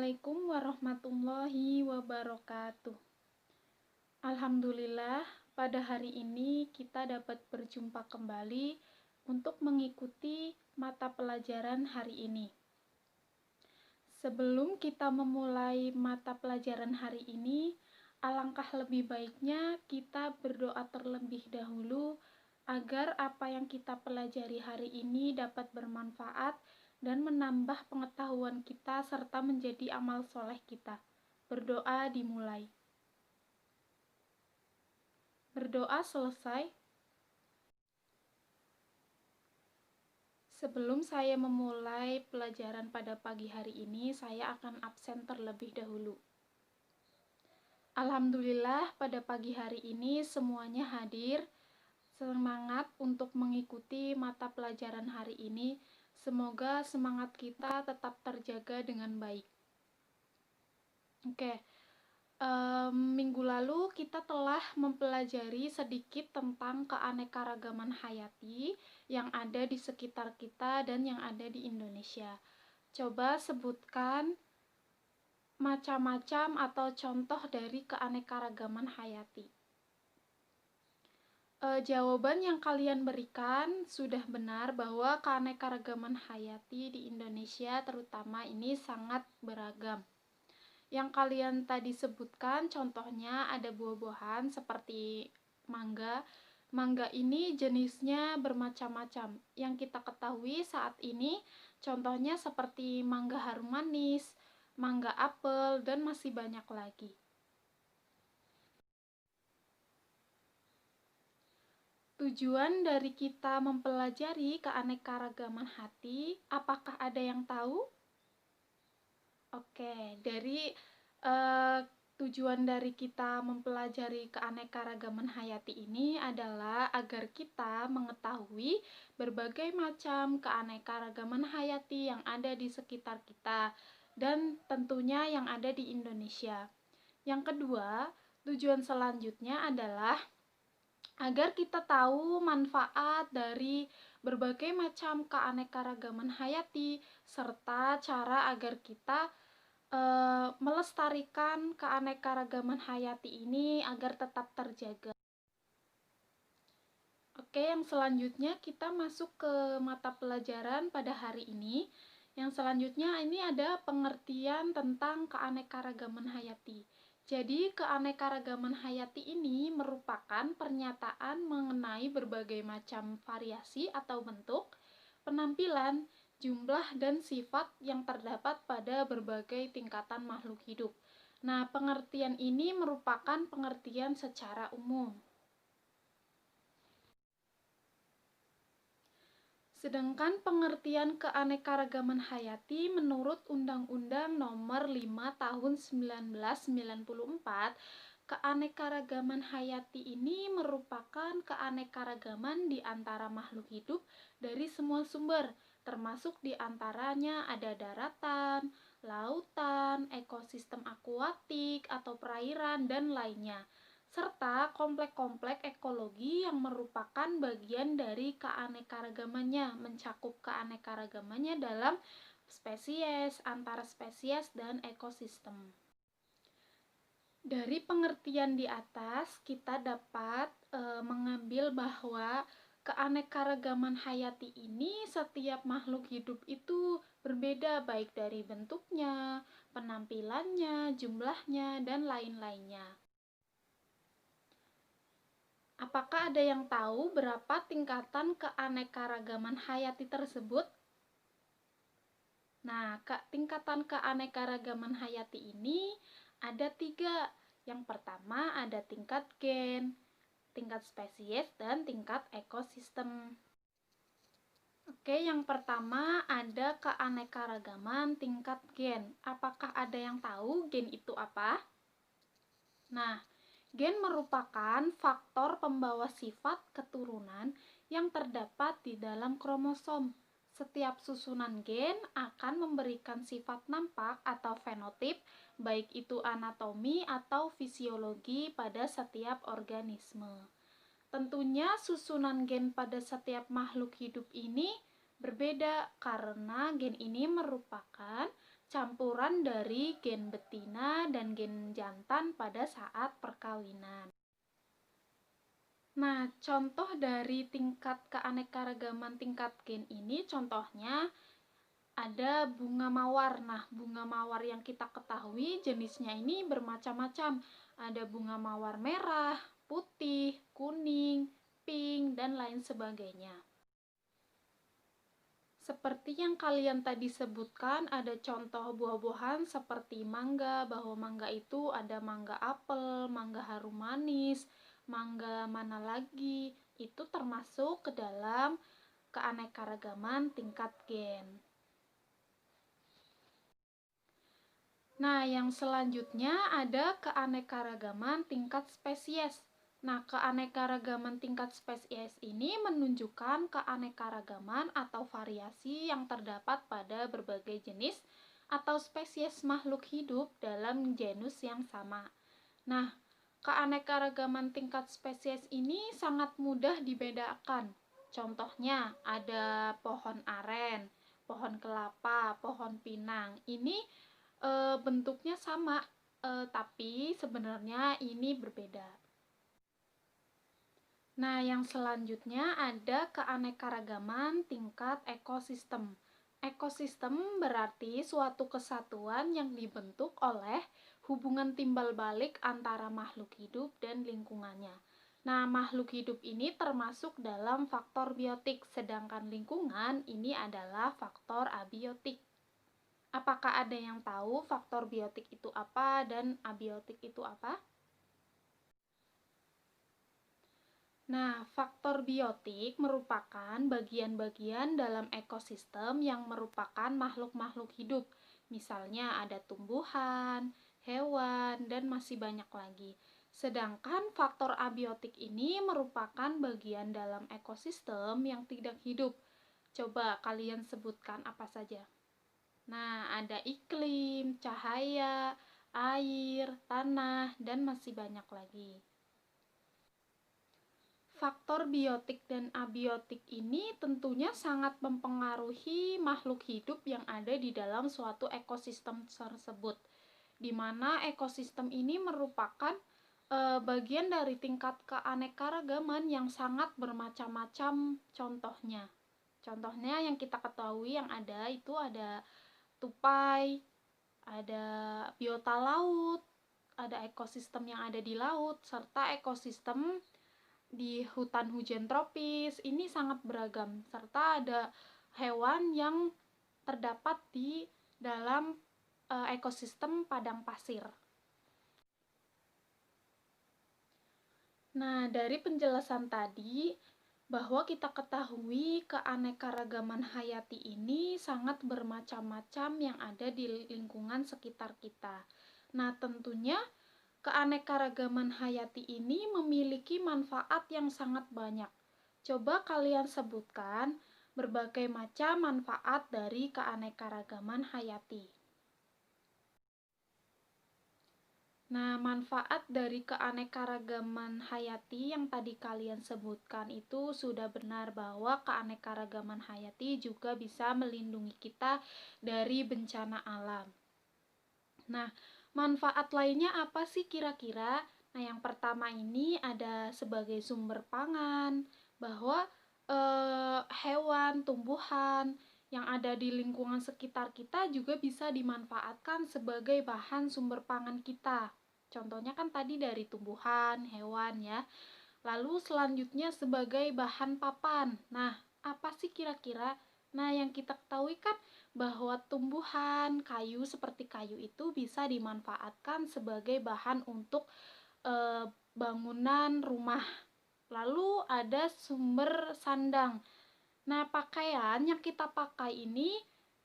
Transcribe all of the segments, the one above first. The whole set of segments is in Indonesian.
Assalamualaikum warahmatullahi wabarakatuh. Alhamdulillah, pada hari ini kita dapat berjumpa kembali untuk mengikuti mata pelajaran hari ini. Sebelum kita memulai mata pelajaran hari ini, alangkah lebih baiknya kita berdoa terlebih dahulu agar apa yang kita pelajari hari ini dapat bermanfaat dan menambah pengetahuan kita serta menjadi amal soleh kita. Berdoa dimulai. Berdoa selesai. Sebelum saya memulai pelajaran pada pagi hari ini, saya akan absen terlebih dahulu. Alhamdulillah, pada pagi hari ini semuanya hadir. Semangat untuk mengikuti mata pelajaran hari ini. Semoga semangat kita tetap terjaga dengan baik. Oke. Minggu lalu kita telah mempelajari sedikit tentang keanekaragaman hayati yang ada di sekitar kita dan yang ada di Indonesia. Coba sebutkan macam-macam atau contoh dari keanekaragaman hayati. Jawaban yang kalian berikan sudah benar bahwa keanekaragaman hayati di Indonesia terutama ini sangat beragam. Yang kalian tadi sebutkan contohnya ada buah-buahan seperti mangga. Mangga ini jenisnya bermacam-macam. Yang kita ketahui saat ini contohnya seperti mangga harum manis, mangga apel, dan masih banyak lagi. Tujuan dari kita mempelajari keanekaragaman hati, apakah ada yang tahu? Oke, tujuan dari kita mempelajari keanekaragaman hayati ini adalah agar kita mengetahui berbagai macam keanekaragaman hayati yang ada di sekitar kita dan tentunya yang ada di Indonesia. Yang kedua, tujuan selanjutnya adalah agar kita tahu manfaat dari berbagai macam keanekaragaman hayati serta cara agar kita melestarikan keanekaragaman hayati ini agar tetap terjaga. Oke, yang selanjutnya kita masuk ke mata pelajaran pada hari ini. Yang selanjutnya ini ada pengertian tentang keanekaragaman hayati. Jadi, keanekaragaman hayati ini merupakan pernyataan mengenai berbagai macam variasi atau bentuk, penampilan, jumlah, dan sifat yang terdapat pada berbagai tingkatan makhluk hidup. Nah, pengertian ini merupakan pengertian secara umum. Sedangkan pengertian keanekaragaman hayati menurut Undang-Undang Nomor 5 Tahun 1994, keanekaragaman hayati ini merupakan keanekaragaman di antara makhluk hidup dari semua sumber, termasuk di antaranya ada daratan, lautan, ekosistem akuatik atau perairan, dan lainnya, serta komplek-komplek ekologi yang merupakan bagian dari keanekaragamannya, mencakup keanekaragamannya dalam spesies, antara spesies, dan ekosistem. Dari pengertian di atas, kita dapat mengambil bahwa keanekaragaman hayati ini setiap makhluk hidup itu berbeda baik dari bentuknya, penampilannya, jumlahnya, dan lain-lainnya. Apakah ada yang tahu berapa tingkatan keanekaragaman hayati tersebut? Nah, tingkatan keanekaragaman hayati ini ada 3. Yang pertama ada tingkat gen, tingkat spesies, dan tingkat ekosistem. Oke, yang pertama ada keanekaragaman tingkat gen. Apakah ada yang tahu gen itu apa? Nah, gen merupakan faktor pembawa sifat keturunan yang terdapat di dalam kromosom. Setiap susunan gen akan memberikan sifat nampak atau fenotip, baik itu anatomi atau fisiologi pada setiap organisme. Tentunya susunan gen pada setiap makhluk hidup ini berbeda karena gen ini merupakan campuran dari gen betina dan gen jantan pada saat perkawinan. Nah, contoh dari tingkat keanekaragaman tingkat gen ini contohnya ada bunga mawar. Nah, bunga mawar yang kita ketahui jenisnya ini bermacam-macam. Ada bunga mawar merah, putih, kuning, pink, dan lain sebagainya. Seperti yang kalian tadi sebutkan, ada contoh buah-buahan seperti mangga, bahwa mangga itu ada mangga apel, mangga harum manis, mangga mana lagi, itu termasuk ke dalam keanekaragaman tingkat gen. Nah, yang selanjutnya ada keanekaragaman tingkat spesies. Nah, keanekaragaman tingkat spesies ini menunjukkan keanekaragaman atau variasi yang terdapat pada berbagai jenis atau spesies makhluk hidup dalam genus yang sama. Nah, keanekaragaman tingkat spesies ini sangat mudah dibedakan. Contohnya ada pohon aren, pohon kelapa, pohon pinang. Ini bentuknya sama, tapi sebenarnya ini berbeda. Nah, yang selanjutnya ada keanekaragaman tingkat ekosistem. Ekosistem berarti suatu kesatuan yang dibentuk oleh hubungan timbal balik antara makhluk hidup dan lingkungannya. Nah, makhluk hidup ini termasuk dalam faktor biotik, sedangkan lingkungan ini adalah faktor abiotik. Apakah ada yang tahu faktor biotik itu apa dan abiotik itu apa? Nah, faktor biotik merupakan bagian-bagian dalam ekosistem yang merupakan makhluk-makhluk hidup. Misalnya ada tumbuhan, hewan, dan masih banyak lagi. Sedangkan faktor abiotik ini merupakan bagian dalam ekosistem yang tidak hidup. Coba kalian sebutkan apa saja. Nah, ada iklim, cahaya, air, tanah, dan masih banyak lagi. Faktor biotik dan abiotik ini tentunya sangat mempengaruhi makhluk hidup yang ada di dalam suatu ekosistem tersebut, di mana ekosistem ini merupakan bagian dari tingkat keanekaragaman yang sangat bermacam-macam contohnya. Contohnya yang kita ketahui yang ada itu ada tupai, ada biota laut, ada ekosistem yang ada di laut, serta ekosistem di hutan hujan tropis. Ini sangat beragam, serta ada hewan yang terdapat di dalam ekosistem padang pasir. Nah, dari penjelasan tadi, bahwa kita ketahui keanekaragaman hayati ini sangat bermacam-macam yang ada di lingkungan sekitar kita. Nah, tentunya keanekaragaman hayati ini memiliki manfaat yang sangat banyak. Coba kalian sebutkan berbagai macam manfaat dari keanekaragaman hayati. Nah, manfaat dari keanekaragaman hayati yang tadi kalian sebutkan itu sudah benar bahwa keanekaragaman hayati juga bisa melindungi kita dari bencana alam. Nah, manfaat lainnya apa sih kira-kira? Nah, yang pertama ini ada sebagai sumber pangan, bahwa hewan, tumbuhan yang ada di lingkungan sekitar kita juga bisa dimanfaatkan sebagai bahan sumber pangan kita. Contohnya kan tadi dari tumbuhan, hewan ya. Lalu selanjutnya sebagai bahan papan. Nah, apa sih kira-kira? Nah, yang kita ketahui kan bahwa tumbuhan, kayu seperti kayu itu bisa dimanfaatkan sebagai bahan untuk bangunan rumah. Lalu ada sumber sandang. Nah, pakaian yang kita pakai ini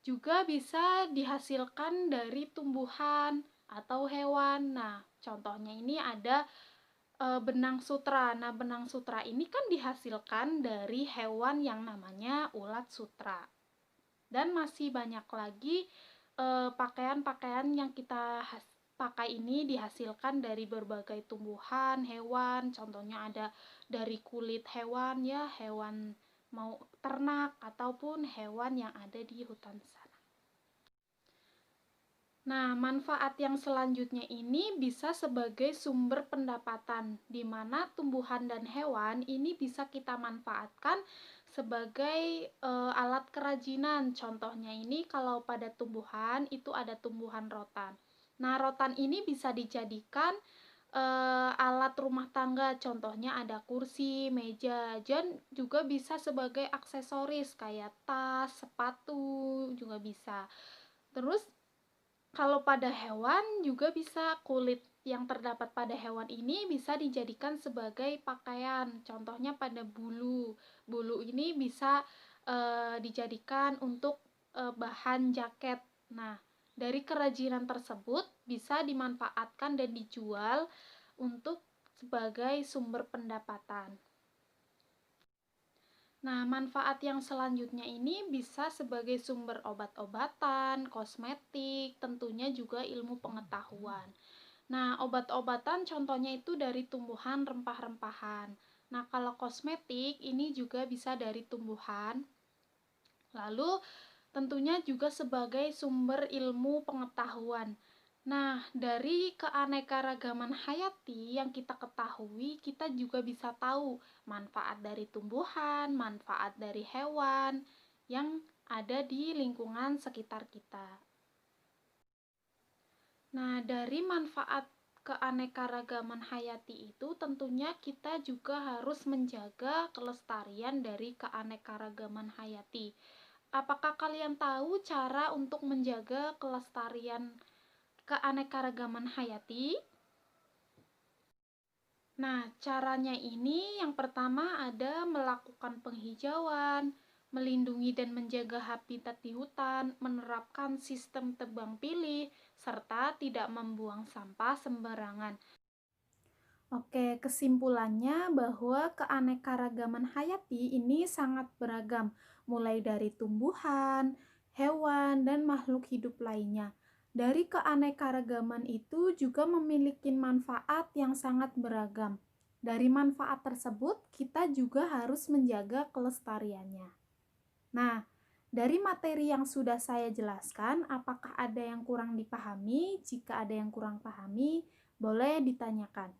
juga bisa dihasilkan dari tumbuhan atau hewan. Nah, contohnya ini ada benang sutra. Nah, benang sutra ini kan dihasilkan dari hewan yang namanya ulat sutra. Dan masih banyak lagi pakaian-pakaian yang kita pakai ini dihasilkan dari berbagai tumbuhan, hewan. Contohnya ada dari kulit hewan ya, hewan mau ternak ataupun hewan yang ada di hutan sana. Nah, manfaat yang selanjutnya ini bisa sebagai sumber pendapatan, di mana tumbuhan dan hewan ini bisa kita manfaatkan sebagai alat kerajinan. Contohnya ini kalau pada tumbuhan itu ada tumbuhan rotan. Nah, rotan ini bisa dijadikan alat rumah tangga, contohnya ada kursi, meja, dan juga bisa sebagai aksesoris kayak tas, sepatu juga bisa. Terus kalau pada hewan juga bisa, kulit yang terdapat pada hewan ini bisa dijadikan sebagai pakaian. Contohnya pada bulu. Bulu ini bisa dijadikan untuk bahan jaket. Nah, dari kerajinan tersebut bisa dimanfaatkan dan dijual untuk sebagai sumber pendapatan. Nah, manfaat yang selanjutnya ini bisa sebagai sumber obat-obatan, kosmetik, tentunya juga ilmu pengetahuan. Nah, obat-obatan contohnya itu dari tumbuhan rempah-rempahan. Nah, kalau kosmetik ini juga bisa dari tumbuhan. Lalu, tentunya juga sebagai sumber ilmu pengetahuan. Nah, dari keanekaragaman hayati yang kita ketahui, kita juga bisa tahu manfaat dari tumbuhan, manfaat dari hewan yang ada di lingkungan sekitar kita. Nah, dari manfaat keanekaragaman hayati itu tentunya kita juga harus menjaga kelestarian dari keanekaragaman hayati. Apakah kalian tahu cara untuk menjaga kelestarian keanekaragaman hayati? Nah, caranya ini yang pertama ada melakukan penghijauan, melindungi dan menjaga habitat di hutan, menerapkan sistem tebang pilih, serta tidak membuang sampah sembarangan. Oke, kesimpulannya bahwa keanekaragaman hayati ini sangat beragam, mulai dari tumbuhan, hewan, dan makhluk hidup lainnya. Dari keanekaragaman itu juga memiliki manfaat yang sangat beragam. Dari manfaat tersebut, kita juga harus menjaga kelestariannya. Nah, dari materi yang sudah saya jelaskan, apakah ada yang kurang dipahami? Jika ada yang kurang pahami, boleh ditanyakan.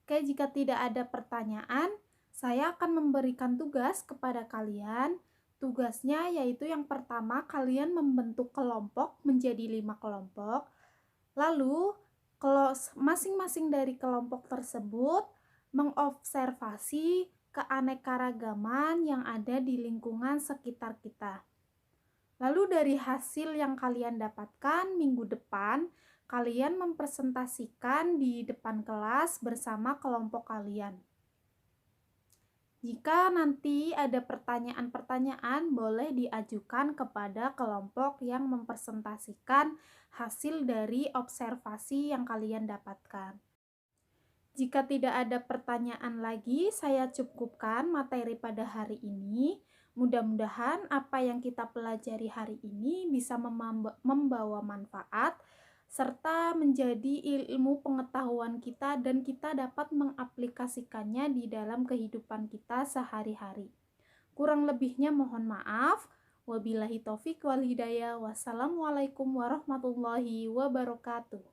Oke, jika tidak ada pertanyaan, saya akan memberikan tugas kepada kalian. Tugasnya yaitu yang pertama, kalian membentuk kelompok menjadi 5 kelompok. Lalu, kalau masing-masing dari kelompok tersebut mengobservasi keanekaragaman yang ada di lingkungan sekitar kita. Lalu dari hasil yang kalian dapatkan minggu depan, kalian mempresentasikan di depan kelas bersama kelompok kalian. Jika nanti ada pertanyaan-pertanyaan, boleh diajukan kepada kelompok yang mempresentasikan hasil dari observasi yang kalian dapatkan. Jika tidak ada pertanyaan lagi, saya cukupkan materi pada hari ini. Mudah-mudahan apa yang kita pelajari hari ini bisa membawa manfaat serta menjadi ilmu pengetahuan kita dan kita dapat mengaplikasikannya di dalam kehidupan kita sehari-hari. Kurang lebihnya mohon maaf. Wabillahi taufik wal hidayah. Wassalamualaikum warahmatullahi wabarakatuh.